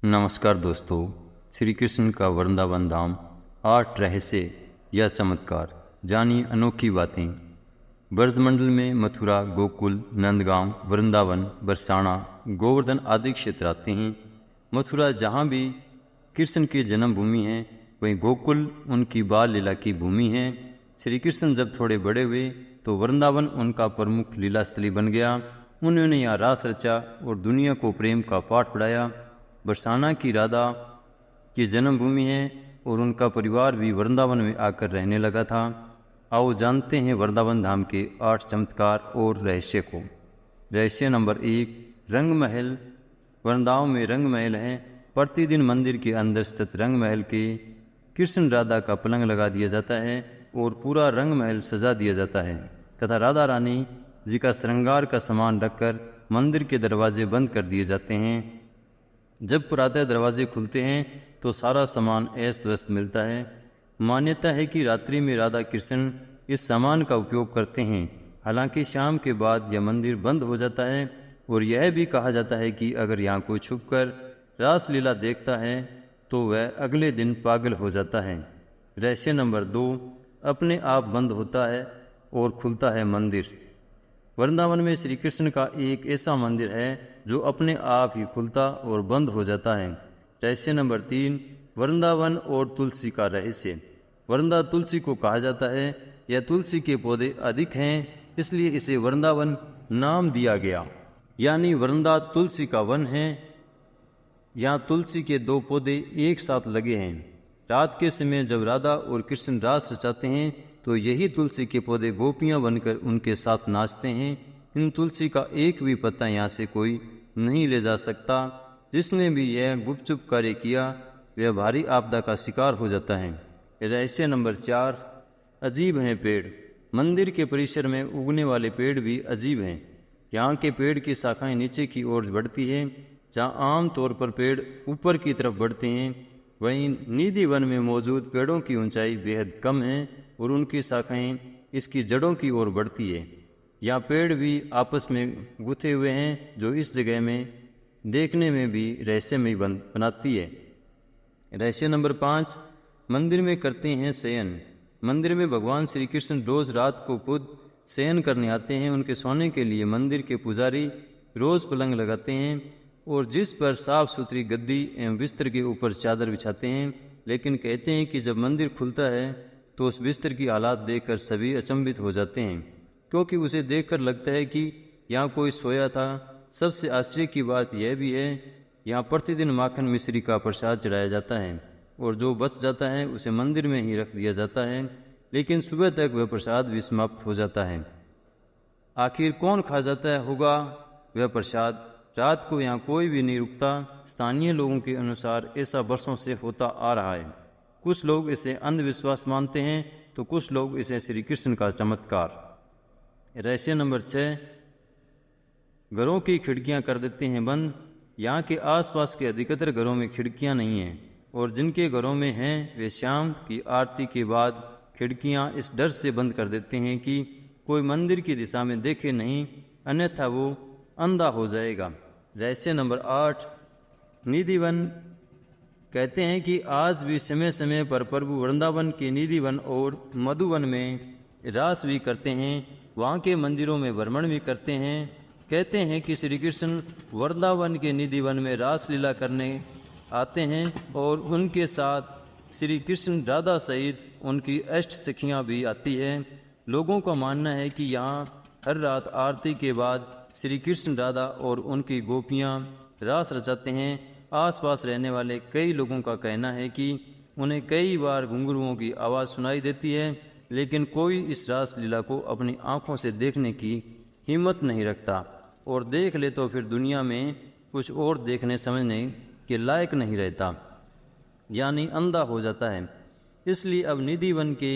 नमस्कार दोस्तों, श्री कृष्ण का वृंदावन धाम 8 रहस्य या चमत्कार जानिए अनोखी बातें। ब्रजमंडल में मथुरा, गोकुल, नंदगांव, वृंदावन, बरसाना, गोवर्धन आदि क्षेत्र आते हैं। मथुरा जहाँ भी कृष्ण की जन्मभूमि है, वहीं गोकुल उनकी बाल लीला की भूमि है। श्री कृष्ण जब थोड़े बड़े हुए तो वृंदावन उनका प्रमुख लीला स्थली बन गया। उन्होंने यहाँ रास रचा और दुनिया को प्रेम का पाठ पढ़ाया। बरसाना की राधा की जन्मभूमि है और उनका परिवार भी वृंदावन में आकर रहने लगा था। आओ जानते हैं वृंदावन धाम के 8 चमत्कार और रहस्य को। रहस्य नंबर 1, रंग महल। वृंदावन में रंग महल है। प्रतिदिन मंदिर के अंदर स्थित रंग महल के कृष्ण राधा का पलंग लगा दिया जाता है और पूरा रंग महल सजा दिया जाता है तथा राधा रानी जी का श्रृंगार का सामान रखकर मंदिर के दरवाजे बंद कर दिए जाते हैं। जब प्रातः दरवाजे खुलते हैं तो सारा सामान अस्त व्यस्त मिलता है। मान्यता है कि रात्रि में राधा कृष्ण इस सामान का उपयोग करते हैं। हालांकि शाम के बाद यह मंदिर बंद हो जाता है और यह भी कहा जाता है कि अगर यहाँ कोई छुपकर रास लीला देखता है तो वह अगले दिन पागल हो जाता है। रहस्य नंबर 2, अपने आप बंद होता है और खुलता है मंदिर। वृंदावन में श्री कृष्ण का एक ऐसा मंदिर है जो अपने आप ही खुलता और बंद हो जाता है। रहस्य नंबर 3, वृंदावन और तुलसी का रहस्य। वृंदा तुलसी को कहा जाता है। यह तुलसी के पौधे अधिक हैं, इसलिए इसे वृंदावन नाम दिया गया। यानी वृंदा तुलसी का वन है। यहाँ तुलसी के 2 पौधे एक साथ लगे हैं। रात के समय जब राधा और कृष्ण रास रचाते हैं तो यही तुलसी के पौधे गोपियाँ बनकर उनके साथ नाचते हैं। इन तुलसी का एक भी पत्ता यहाँ से कोई नहीं ले जा सकता। जिसने भी यह गुपचुप कार्य किया वह भारी आपदा का शिकार हो जाता है। रहस्य नंबर 4, अजीब हैं पेड़। मंदिर के परिसर में उगने वाले पेड़ भी अजीब हैं। यहाँ के पेड़ की शाखाएं नीचे की ओर बढ़ती हैं, जहाँ आम तौर पर पेड़ ऊपर की तरफ बढ़ते हैं। वहीं निधि वन में मौजूद पेड़ों की ऊंचाई बेहद कम है और उनकी शाखाएं इसकी जड़ों की ओर बढ़ती है। यहाँ पेड़ भी आपस में गुथे हुए हैं, जो इस जगह में देखने में भी रहस्यमय बनाती है। रहस्य नंबर 5, मंदिर में करते हैं शयन। मंदिर में भगवान श्री कृष्ण रोज रात को खुद शयन करने आते हैं। उनके सोने के लिए मंदिर के पुजारी रोज पलंग लगाते हैं और जिस पर साफ सुथरी गद्दी एवं बिस्तर के ऊपर चादर बिछाते हैं। लेकिन कहते हैं कि जब मंदिर खुलता है तो उस बिस्तर की हालात देखकर सभी अचंभित हो जाते हैं, क्योंकि उसे देखकर लगता है कि यहाँ कोई सोया था। सबसे आश्चर्य की बात यह भी है, यहाँ प्रतिदिन माखन मिश्री का प्रसाद चढ़ाया जाता है और जो बच जाता है उसे मंदिर में ही रख दिया जाता है। लेकिन सुबह तक वह प्रसाद भी समाप्त हो जाता है। आखिर कौन खा जाता होगा वह प्रसाद? रात को यहाँ कोई भी नहीं रुकता। स्थानीय लोगों के अनुसार ऐसा वर्षों से होता आ रहा है। कुछ लोग इसे अंधविश्वास मानते हैं तो कुछ लोग इसे श्री कृष्ण का चमत्कार। रहस्य नंबर 6, घरों की खिड़कियां कर देते हैं बंद। यहाँ के आसपास के अधिकतर घरों में खिड़कियां नहीं हैं और जिनके घरों में हैं वे शाम की आरती के बाद खिड़कियां इस डर से बंद कर देते हैं कि कोई मंदिर की दिशा में देखे नहीं, अन्यथा वो अंधा हो जाएगा। रहस्य नंबर 8, निधि वन। कहते हैं कि आज भी समय समय पर प्रभु वृंदावन के निधि वन और मधुवन में रास भी करते हैं। वहाँ के मंदिरों में भ्रमण भी करते हैं। कहते हैं कि श्री कृष्ण वृंदावन के निधि वन में रास लीला करने आते हैं और उनके साथ श्री कृष्ण राधा सहित उनकी अष्ट सखियाँ भी आती हैं। लोगों का मानना है कि यहाँ हर रात आरती के बाद श्री कृष्ण राधा और उनकी गोपियाँ रास रचाते हैं। आसपास रहने वाले कई लोगों का कहना है कि उन्हें कई बार घुंघरुओं की आवाज़ सुनाई देती है, लेकिन कोई इस रास लीला को अपनी आंखों से देखने की हिम्मत नहीं रखता और देख ले तो फिर दुनिया में कुछ और देखने समझने के लायक नहीं रहता, यानी अंधा हो जाता है। इसलिए अब निधि वन के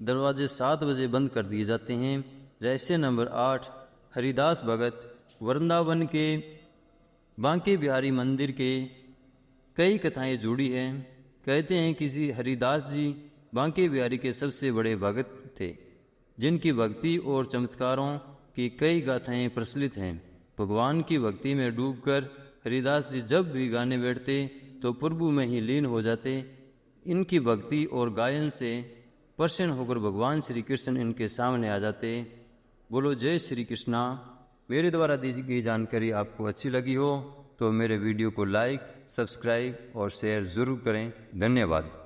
दरवाजे 7 बजे बंद कर दिए जाते हैं। रहस्य नंबर 8, हरिदास भगत। वृंदावन के बांके बिहारी मंदिर के कई कथाएं जुड़ी हैं। कहते हैं कि श्री हरिदास जी बांके बिहारी के सबसे बड़े भगत थे, जिनकी भक्ति और चमत्कारों की कई गाथाएं प्रचलित हैं। भगवान की भक्ति में डूबकर हरिदास जी जब भी गाने बैठते तो प्रभु में ही लीन हो जाते। इनकी भक्ति और गायन से प्रसन्न होकर भगवान श्री कृष्ण इनके सामने आ जाते। बोलो जय श्री कृष्णा। मेरे द्वारा दी गई जानकारी आपको अच्छी लगी हो तो मेरे वीडियो को लाइक, सब्सक्राइब और शेयर ज़रूर करें। धन्यवाद।